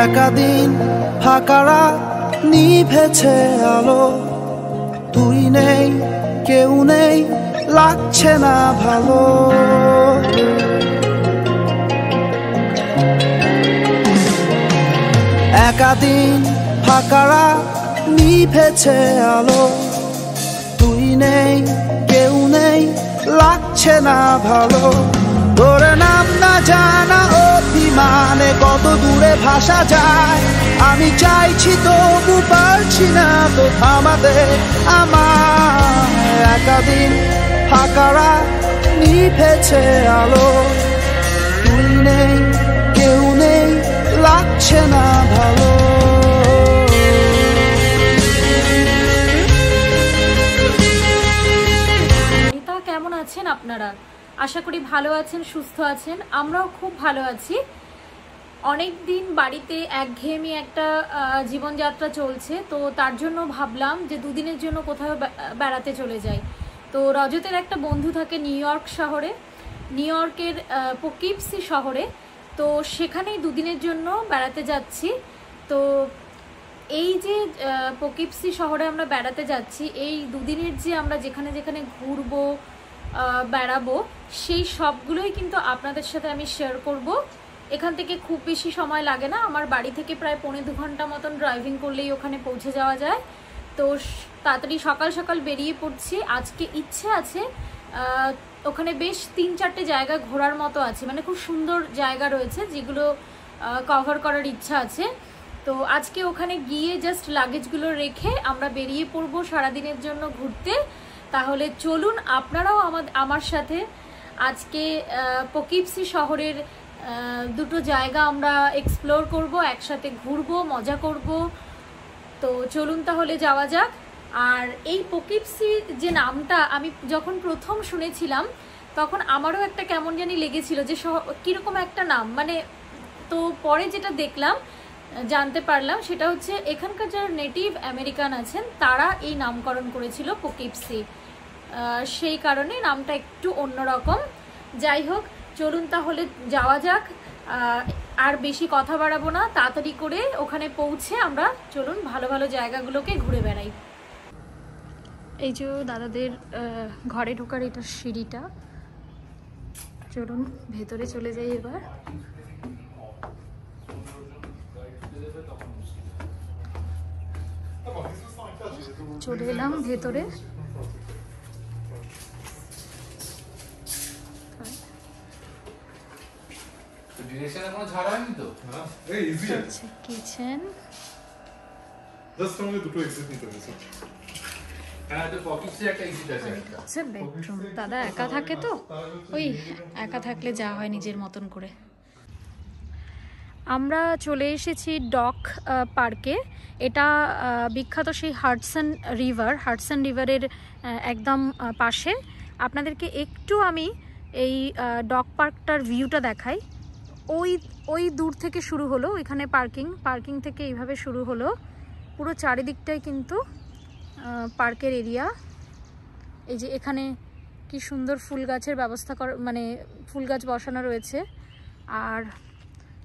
একা দিন ফাঁকা রাত নিভেছে আলো, তুই নেই কেউ নেই লাগছে না ভালো। একা দিন ফাঁকা রাত নিভেছে আলো, তুই নেই কেউ নেই লাগছে না ভালো। তোর নাম না জানা অভিমানে কত দূরে ভাসা যায়, আমি চাইছি তবু পারছি না তো থামাতে আমার। একা দিন ফাঁকা রাত নিভেছে আলো, তুই নেই কেউ নেই লাগছে না ভালো। কেমন আছেন আপনারা? আশা করি ভালো আছেন, সুস্থ আছেন। আমরাও খুব ভালো আছি। অনেক দিন বাড়িতে একঘেয়েমি একটা জীবনযাত্রা চলছে, তো তার জন্য ভাবলাম যে দুদিনের জন্য কোথাও বেড়াতে চলে যাই। তো রজতের একটা বন্ধু থাকে নিউ ইয়র্ক শহরে, নিউ ইয়র্কের পোকিপসি শহরে, তো সেখানেই দুদিনের জন্য বেড়াতে যাচ্ছি। তো এই যে পোকিপসি শহরে আমরা বেড়াতে যাচ্ছি, এই দুদিনের যে আমরা যেখানে যেখানে ঘুরবো বেড়াবো সেই সবগুলোই কিন্তু আপনাদের সাথে আমি শেয়ার করব। এখান থেকে খুব বেশি সময় লাগে না, আমার বাড়ি থেকে প্রায় 1.5-2 ঘন্টা মতন ড্রাইভিং করলেই ওখানে পৌঁছে যাওয়া যায়। তো তাড়াতাড়ি সকাল সকাল বেরিয়ে পড়ছি। আজকে ইচ্ছে আছে ওখানে বেশ 3-4টে জায়গা ঘোরার মতো আছে, মানে খুব সুন্দর জায়গা রয়েছে যেগুলো কভার করার ইচ্ছা আছে। তো আজকে ওখানে গিয়ে জাস্ট লাগেজগুলো রেখে আমরা বেরিয়ে পড়বো সারাদিনের জন্য ঘুরতে। তাহলে চলুন আপনারাও আমার সাথে আজকে পোকিপসি শহরের দুটো জায়গা আমরা এক্সপ্লোর করব, একসাথে ঘুরবো, মজা করব। তো চলুন তাহলে যাওয়া যাক। আর এই পোকিপসি যে নামটা আমি যখন প্রথম শুনেছিলাম তখন আমারও একটা কেমন জানি লেগেছিল যে কীরকম একটা নাম, মানে তো পরে যেটা দেখলাম জানতে পারলাম সেটা হচ্ছে এখানকার যারা নেটিভ আমেরিকান আছেন তারা এই নামকরণ করেছিল পোকিপসি, সেই কারণে নামটা একটু অন্যরকম। যাই হোক, চলুন তাহলে যাওয়া যাক। আর বেশি কথা বাড়াবো না, তাড়াতাড়ি করে ওখানে পৌঁছে আমরা চলুন ভালো ভালো জায়গাগুলোকে ঘুরে বেড়াই। এই যে দাদাদের ঘরে ঢোকার এটা সিঁড়িটা, চলুন ভেতরে চলে যাই এবার। চলে এলাম ভেতরে। Kitchen, bedroom. দাদা একা থাকে তো ওই একা থাকলে যা হয় নিজের মতন করে। আমরা চলে এসেছি ডক পার্কে। এটা বিখ্যাত সেই হাডসন রিভারের একদম পাশে। আপনাদেরকে একটু আমি এই ডক পার্কটার ভিউটা দেখাই। ওই দূর থেকে শুরু হলো, এখানে পার্কিং থেকে এইভাবে শুরু হলো। পুরো চারিদিকটাই কিন্তু পার্কের এরিয়া। এই যে এখানে কি সুন্দর ফুল গাছের ব্যবস্থা মানে ফুল গাছ বসানো রয়েছে। আর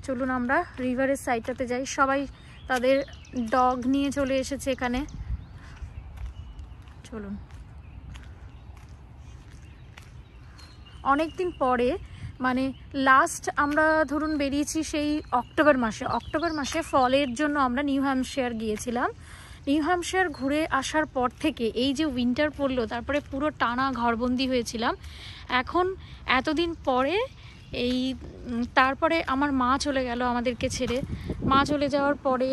চলুন আমরা রিভারের সাইডটাতে যাই। সবাই তাদের ডগ নিয়ে চলে এসেছে এখানে। চলুন। অনেক দিন পরে, মানে লাস্ট আমরা ধরুন বেরিয়েছি সেই অক্টোবর মাসে ফলের জন্য আমরা নিউ হ্যাম্পশায়ার গিয়েছিলাম। নিউ হ্যাম্পশায়ার ঘুরে আসার পর থেকে এই যে উইন্টার পড়লো, তারপরে পুরো টানা ঘরবন্দি হয়েছিলাম। এখন এতদিন পরে তারপরে আমার মা চলে গেল আমাদেরকে ছেড়ে। মা চলে যাওয়ার পরে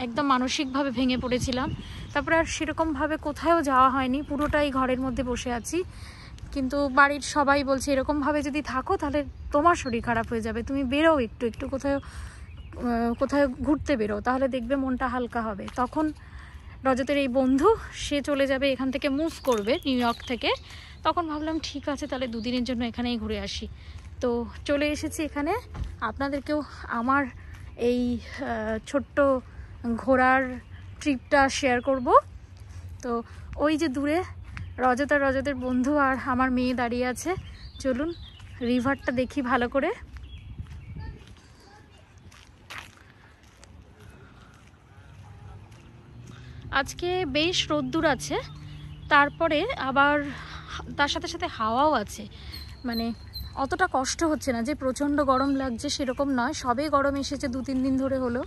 একদম মানসিকভাবে ভেঙে পড়েছিলাম। তারপরে আর সেরকমভাবে কোথাও যাওয়া হয়নি, পুরোটাই ঘরের মধ্যে বসে আছি। কিন্তু বাড়ির সবাই বলছে এরকমভাবে যদি থাকো তাহলে তোমার শরীর খারাপ হয়ে যাবে, তুমি বেরো একটু কোথাও ঘুরতে বেরো, তাহলে দেখবে মনটা হালকা হবে। তখন রজতের এই বন্ধু সে চলে যাবে এখান থেকে, মুভ করবে নিউ ইয়র্ক থেকে। তখন ভাবলাম ঠিক আছে তাহলে দুদিনের জন্য এখানেই ঘুরে আসি। তো চলে এসেছি এখানে। আপনাদেরকেও আমার এই ছোট্ট ঘোরার ট্রিপটা শেয়ার করব। তো ওই যে দূরে রজতের বন্ধু আর আমার মেয়ে দাঁড়িয়ে আছে। চলুন রিভারটা দেখি ভালো করে। আজকে বেশ রোদ্দুর আছে, তারপরে আবার তার সাথে সাথে হাওয়াও আছে। মানে অতটা কষ্ট হচ্ছে না যে প্রচণ্ড গরম লাগছে সেরকম নয়, সবে গরম এসেছে 2-3 দিন ধরে হলো,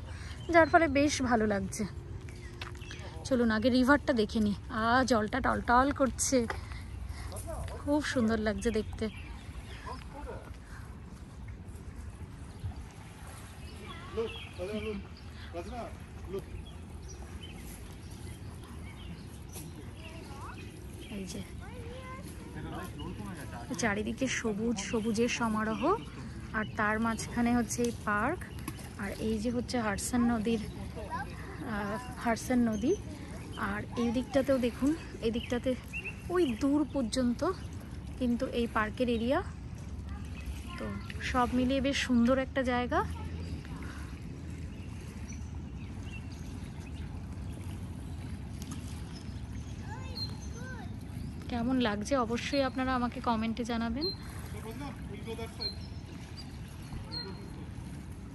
যার ফলে বেশ ভালো লাগছে। চলুন আগে রিভারটা দেখে নিই। জলটা টলটল করছে, খুব সুন্দর লাগছে দেখতে। এই যে চারিদিকে সবুজ সবুজের সমারোহ, আর তার মাঝখানে হচ্ছে এই পার্ক, আর এই যে হচ্ছে হারসান নদী। আর এই দিকটাতেও দেখুন, এই দিকটাতে ওই দূর পর্যন্ত কিন্তু এই পার্কের এরিয়া। তো সব মিলিয়ে বেশ সুন্দর একটা জায়গা। কেমন লাগছে অবশ্যই আপনারা আমাকে কমেন্টে জানাবেন।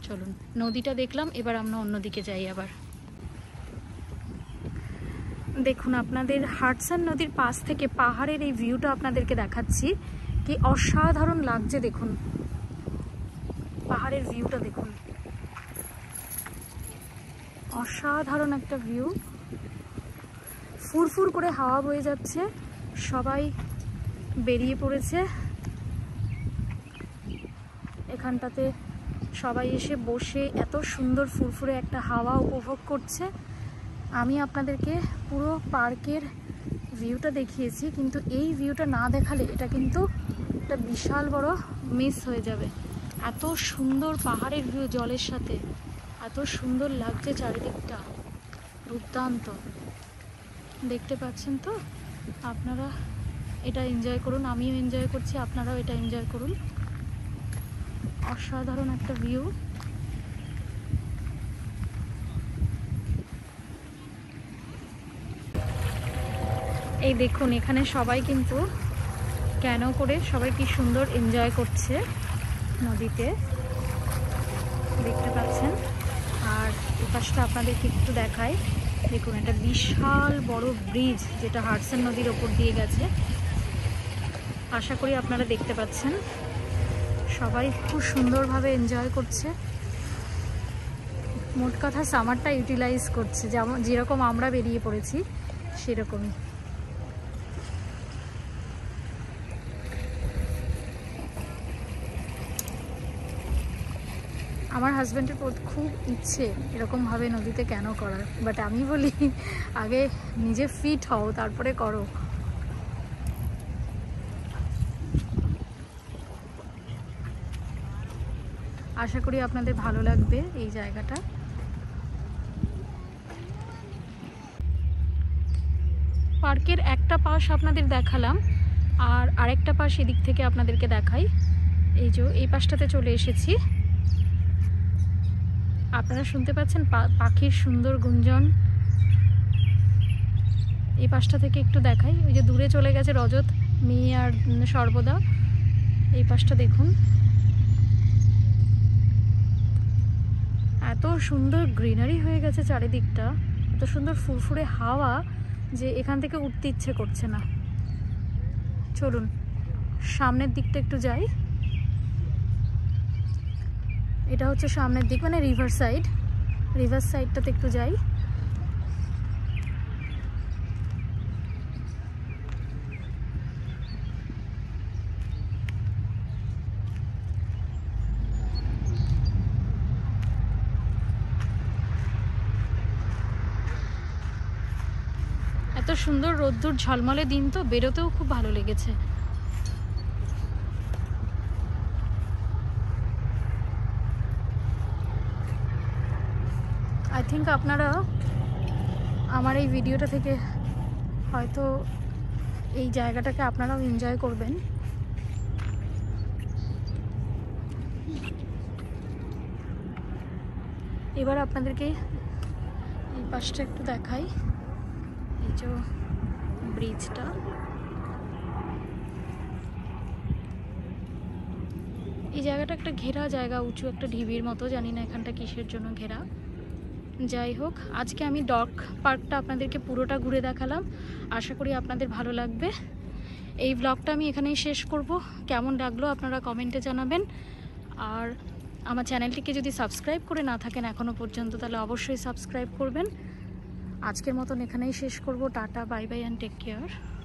চলুন নদীটা দেখলাম, এবার আমরা অন্যদিকে যাই। আবার দেখুন আপনাদের হারসান নদীর পাশ থেকে পাহাড়ের এই ভিউটা আপনাদেরকে দেখাচ্ছি, কি অসাধারণ লাগছে দেখুন। পাহাড়ের ভিউটা দেখুন, অসাধারণ একটা ভিউ। ফুরফুর করে হাওয়া বয়ে যাচ্ছে, সবাই বেরিয়ে পড়েছে এখানটাতে, সবাই এসে বসে এত সুন্দর ফুরফুরে একটা হাওয়া উপভোগ করছে। আমি আপনাদেরকে পুরো পার্কের ভিউটা দেখিয়েছি, কিন্তু এই ভিউটা না দেখালে এটা কিন্তু একটা বিশাল বড় মিস হয়ে যাবে। এত সুন্দর পাহাড়ের ভিউ, জলের সাথে এত সুন্দর লাগছে চারিদিকটা, দুর্দান্ত। দেখতে পাচ্ছেন তো, আপনারা এটা এনজয় করুন, আমিও এনজয় করছি, আপনারাও এটা এনজয় করুন। অসাধারণ একটা ভিউ। এই দেখুন এখানে সবাই কিন্তু ক্যানো করে সবাই কি সুন্দর এনজয় করছে নদীতে, দেখতে পাচ্ছেন। আর এই পাশটা আপনাদেরকে একটু দেখাই, দেখুন একটা বিশাল বড় ব্রিজ যেটা হারসান নদীর ওপর দিয়ে গেছে। আশা করি আপনারা দেখতে পাচ্ছেন, সবাই খুব সুন্দরভাবে এনজয় করছে। মোট কথা সামারটা ইউটিলাইজ করছে, যেরকম আমরা বেরিয়ে পড়েছি সেরকমই। আমার হাজব্যান্ডের খুব ইচ্ছে এরকমভাবে নদীতে কেন করার, বাট আমি বলি আগে নিজে ফিট হও তারপরে করো। আশা করি আপনাদের ভালো লাগবে এই জায়গাটা। পার্কের একটা পাশ আপনাদের দেখালাম, আর আরেকটা পাশ এদিক থেকে আপনাদেরকে দেখাই। এই যে এই পাশটাতে চলে এসেছি, আপনারা শুনতে পাচ্ছেন পাখির সুন্দর গুঞ্জন। এই পাশটা থেকে একটু দেখাই, ওই যে দূরে চলে গেছে রজত, মেয়ে আর সর্বদা। এই পাশটা দেখুন, এত সুন্দর গ্রিনারি হয়ে গেছে চারিদিকটা, এত সুন্দর ফুরফুরে হাওয়া যে এখান থেকে উঠতে ইচ্ছে করছে না। চলুন সামনের দিকটা একটু যাই। এটা হচ্ছে সামনের দিক, মানে রিভার সাইডটাতে একটু যাই। এত সুন্দর রোদ্দুর ঝলমলে দিন, তো বেরোতেও খুব ভালো লেগেছে। আই থিঙ্ক আপনারা আমার এই ভিডিওটা থেকে হয়তো এই জায়গাটাকে আপনারাও এনজয় করবেন। এবার আপনাদেরকে এই পাশটা একটু দেখাই, এই যে ব্রিজটা। এই জায়গাটা একটা ঘেরা জায়গা, উঁচু একটা ঢিবির মতো, জানি না এখানটা কিসের জন্য ঘেরা। যাই হোক, আজকে আমি ডগ পার্কটা আপনাদেরকে পুরোটা ঘুরে দেখালাম। আশা করি আপনাদের ভালো লাগবে। এই ব্লগটা আমি এখানেই শেষ করব। কেমন লাগলো আপনারা কমেন্টে জানাবেন। আর আমার চ্যানেলটিকে যদি সাবস্ক্রাইব করে না থাকেন এখনও পর্যন্ত, তাহলে অবশ্যই সাবস্ক্রাইব করবেন। আজকের মতন এখানেই শেষ করব। Tata, bye bye and take care.